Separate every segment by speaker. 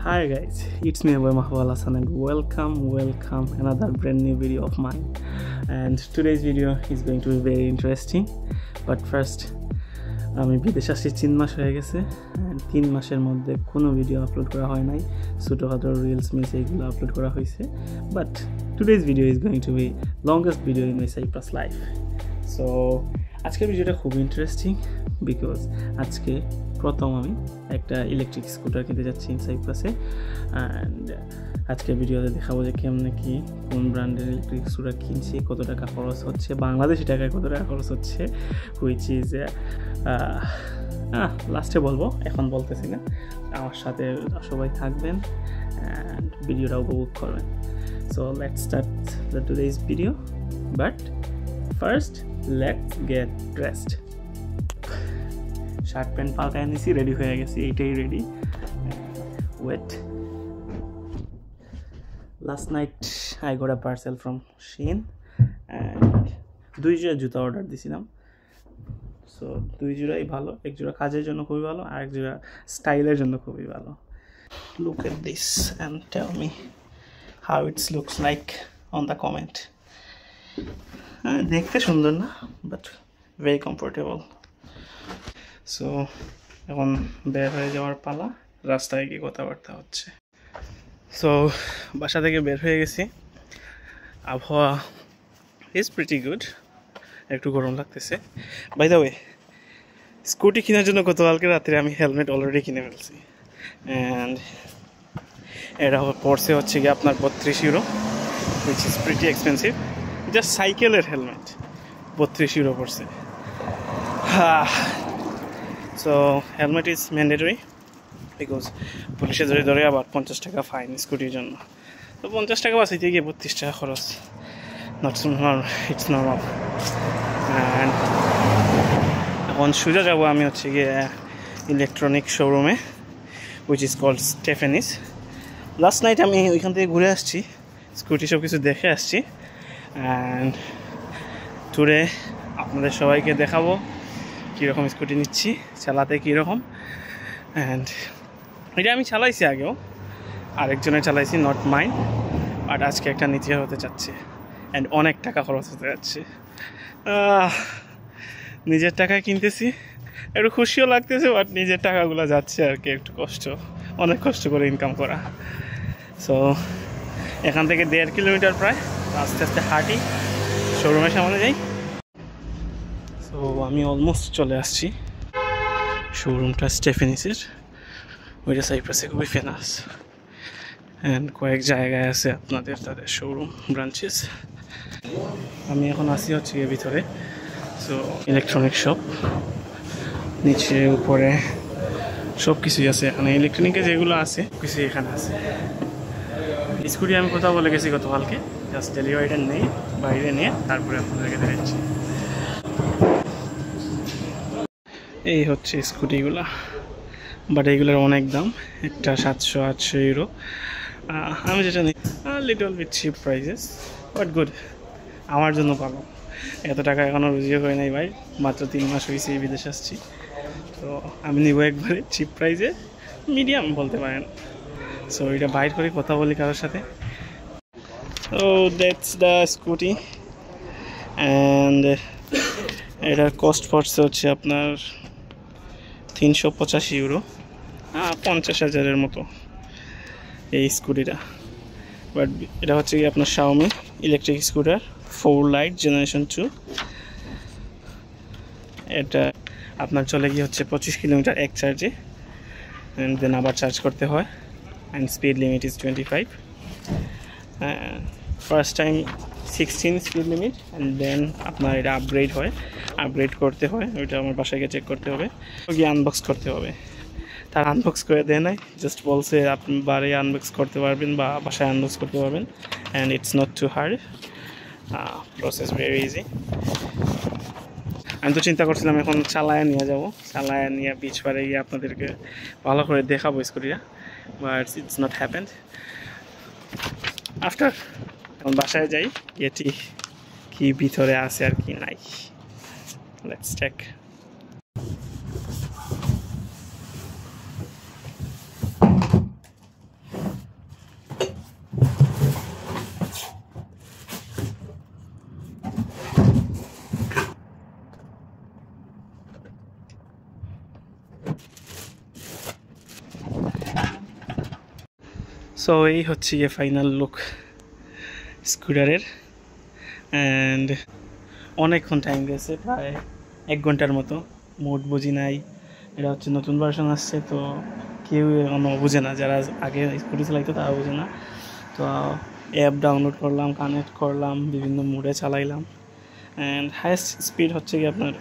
Speaker 1: Hi guys, it's me Abu Mahbub Hassan and welcome another brand new video of mine. And today's video is going to be very interesting. But first, আমি বিদেশে আসছি 3 মাস হয়ে গেছে and 3 মাসের মধ্যে কোনো video upload করা হয় নাই, ছোটখাটো রিলস মিস এগুলো আপলোড করা হয়েছে. But today's video is going to be longest video in my Cyprus life. So আজকের ভিডিওটা খুব ইন্টারেস্টিং বিকজ আজকে প্রথম আমি একটা ইলেকট্রিক স্কুটার কিনতে যাচ্ছি সাইপ্রাসে অ্যান্ড আজকের ভিডিওতে দেখাবো যে কেমনে কি কোন ব্র্যান্ডের ইলেকট্রিক স্কুটার কিনছি, কত টাকা খরচ হচ্ছে, বাংলাদেশি টাকায় কত টাকা খরচ হচ্ছে, হুইচ ইজ লাস্টে বলবো, এখন বলতেছি না. আমার সাথে সবাই থাকবেন অ্যান্ড ভিডিওটা উপভোগ করবেন. So let's start the today's video, but first let's get dressed. Shirt pant পাল্টায় নিছি, রেডি হয়ে গেছি, এইটাই ready. Wait, last night I got a parcel from Shein and 2 জোড়া জুতা অর্ডার দিছিলাম. সো 2 জোড়াই ভালো, এক জোড়া কাজের জন্য খুবই ভালো আর এক জোড়া স্টাইলের জন্য খুবই ভালো. Look at this and tell me how it's looks like on the comment. দেখতে সুন্দর না, বাট ভেরি কমফোর্টেবল. সো এখন বের হয়ে যাওয়ার পালা, রাস্তায় গিয়ে কথাবার্তা হচ্ছে. সো বাসা থেকে বের হয়ে গেছি, আবহাওয়া ইজ প্রিটি গুড, একটু গরম লাগতেছে. বাই দ্য ওয়ে, স্কুটি কেনার জন্য গতকালকে রাত্রে আমি হেলমেট অলরেডি কিনে ফেলছি অ্যান্ড এটা পড়ছে হচ্ছে গিয়ে আপনার 32 euro, which is pretty expensive. Just সাইকেলের হেলমেট 32 ইউরো পড়ছে. So helmet is mandatory because পুলিশে ধরে আবার 50 টাকা ফাইন স্কুটির জন্য. তো 50 টাকা বাঁচাইতে গিয়ে 32 টাকা খরচ, ইটস নর্মাল. অ্যান্ড এখন সোজা যাবো আমি হচ্ছে গিয়ে ইলেকট্রনিক শোরুমে, which is called Stefanis. Last night আমি ওইখান থেকে ঘুরে আসছি, স্কুটি সব কিছু দেখে আসছি অ্যান্ড টুডে আপনাদের সবাইকে দেখাবো কীরকম স্কুটি নিচ্ছি, চালাতে কীরকম. অ্যান্ড এটা আমি চালাইছি আগেও, আরেকজনের চালাইছি, নট মাইন্ড, বাট আজকে একটা নিচে হতে চাচ্ছে অ্যান্ড অনেক টাকা খরচ হতে যাচ্ছে. নিজের টাকায় কিনতেছি, একটু খুশিও লাগতেছে, বাট নিজের টাকাগুলো যাচ্ছে আর কি, একটু কষ্ট, অনেক কষ্ট করে ইনকাম করা. সো এখান থেকে 1.5 কিলোমিটার প্রায় আস্তে আস্তে হাঁটি, শোরুমের সামনে যাই. সো আমি অলমোস্ট চলে আসছি. শোরুমটা স্টেফেনিসের, ওইটা সাইপ্রাসে খুবই ফেমাস অ্যান্ড কয়েক জায়গায় আছে আপনাদের তাদের শোরুম ব্রাঞ্চেস. আমি এখন আসি হচ্ছে গিয়ে ভিতরে. সো ইলেকট্রনিক শপ, নিচে উপরে সব কিছুই আছে এখানে, ইলেকট্রনিকে যেগুলো আছে কিছুই এখানে আছে. স্কুটি আমি কোথাও বলে গেছি গতকালকে, জাস্ট ডেলিভারিটা নেই, বাইরে নিয়ে তারপরে আপনাদেরকে দেখাচ্ছি. এই হচ্ছে স্কুটিগুলা, বাট এইগুলোর অনেক দাম, একটা 700-800 ইউরো. আমি যেটা নিই little bit cheap prices, but good, আমার জন্য ভালো. এত টাকা এখনও রুজিও করে নাই ভাই, মাত্র 3 মাস হয়েছে এই বিদেশে আসছি. তো আমি নিব একবারে চিপ প্রাইসে, মিডিয়াম বলতে পারেন. সো এটা বাইর করে কথা বলি কারোর সাথে. তো দ্যাটস দ্য স্কুটি অ্যান্ড এটার কস্ট পড়ছে হচ্ছে আপনার 385 ইউরো, 50,000-এর মতো এই স্কুটিটা. বাট এটা হচ্ছে কি আপনার Xiaomi electric scooter 4 light generation 2. এটা আপনার চলে গিয়ে হচ্ছে 25 কিলোমিটার এক চার্জে অ্যান্ড দেন আবার চার্জ করতে হয় and speed limit is 25. First time 16 speed limit and then আপনার এটা আপগ্রেড করতে হয়, ওইটা আমার বাসায় গিয়ে চেক করতে হবে, গিয়ে আনবক্স করতে হবে. তার আনবক্স করে দেয় নাই, জাস্ট বলছে আপনি বাড়ি আনবক্স করতে পারবেন বা বাসায় আনবক্স করতে পারবেন and it's not too hard, process very easy. আমি তো চিন্তা করছিলাম এখন চালায় নিয়ে বিচ পারে গিয়ে আপনাদেরকে ভালো করে দেখাবো স্কুটিটা, but it's not happened. After এখন বাসায় যাই, এটি কি ভিতরে আছে আর কি নাই, লেটস চেক. সো এই হচ্ছে গিয়ে ফাইনাল লুক স্কুটারের। অ্যান্ড অনেকক্ষণ টাইম গেছে, প্রায় 1 ঘন্টার মতো। মোড বুঝি নাই, এটা হচ্ছে নতুন ভার্সন আসছে, তো কেউ এখনো বুঝে না, যারা আগে স্কুটি চালাইতো তারা বুঝে না। তো অ্যাপ ডাউনলোড করলাম, কানেক্ট করলাম, বিভিন্ন মোডে চালাইলাম। অ্যান্ড হাইয়েস্ট স্পিড হচ্ছে কি আপনার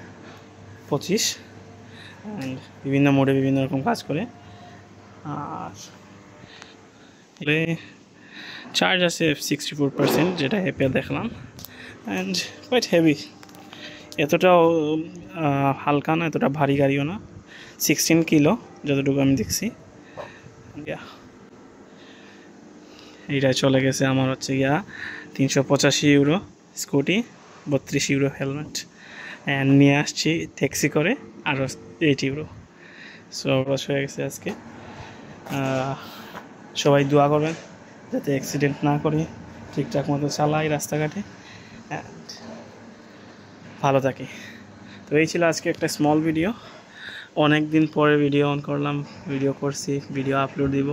Speaker 1: 25, অ্যান্ড বিভিন্ন মোডে বিভিন্ন রকম কাজ করে। আর চার্জ আছে 64%, যেটা অ্যাপে দেখলাম। অ্যান্ড কোয়াইট হেভি, এতটাও হালকা না, এতটা ভারী গাড়িও না। 16 কিলো যতটুকু আমি দেখছি। এইটা চলে গেছে আমার হচ্ছে গিয়া 385 euro scooty, 32 euro helmet. And নিয়ে আসছি ট্যাক্সি করে আরও 8 ইউরো। সো অবশ্য হয়ে গেছে আজকে। সবাই দোয়া করবেন যাতে অ্যাক্সিডেন্ট না করি, ঠিকঠাক মতো চালাই রাস্তাঘাটে, অ্যান্ড ভালো থাকি। তো এই ছিল আজকে একটা স্মল ভিডিও। অনেক দিন পরে ভিডিও অন করলাম, ভিডিও করছি, ভিডিও আপলোড দিব।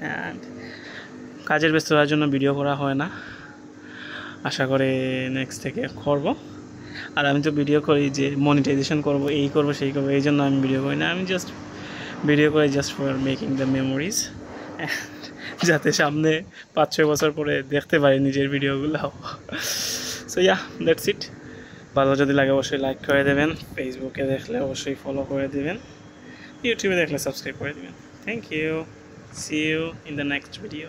Speaker 1: অ্যান্ড কাজের ব্যস্ততার জন্য ভিডিও করা হয় না, আশা করে নেক্সট থেকে করব। আর আমি তো ভিডিও করি যে মনিটাইজেশন করব, এই করব সেই করবো, এই জন্য আমি ভিডিও করি না। আমি জাস্ট ভিডিও করি just for making the memories, যাতে সামনে 5-6 বছর পরে দেখতে পারি নিজের ভিডিওগুলো। So yeah, that's it. ভালো যদি লাগে অবশ্যই লাইক করে দেবেন, ফেসবুকে দেখলে অবশ্যই ফলো করে দেবেন, ইউটিউবে দেখলে সাবস্ক্রাইব করে দেবেন। Thank you, see you in the next video.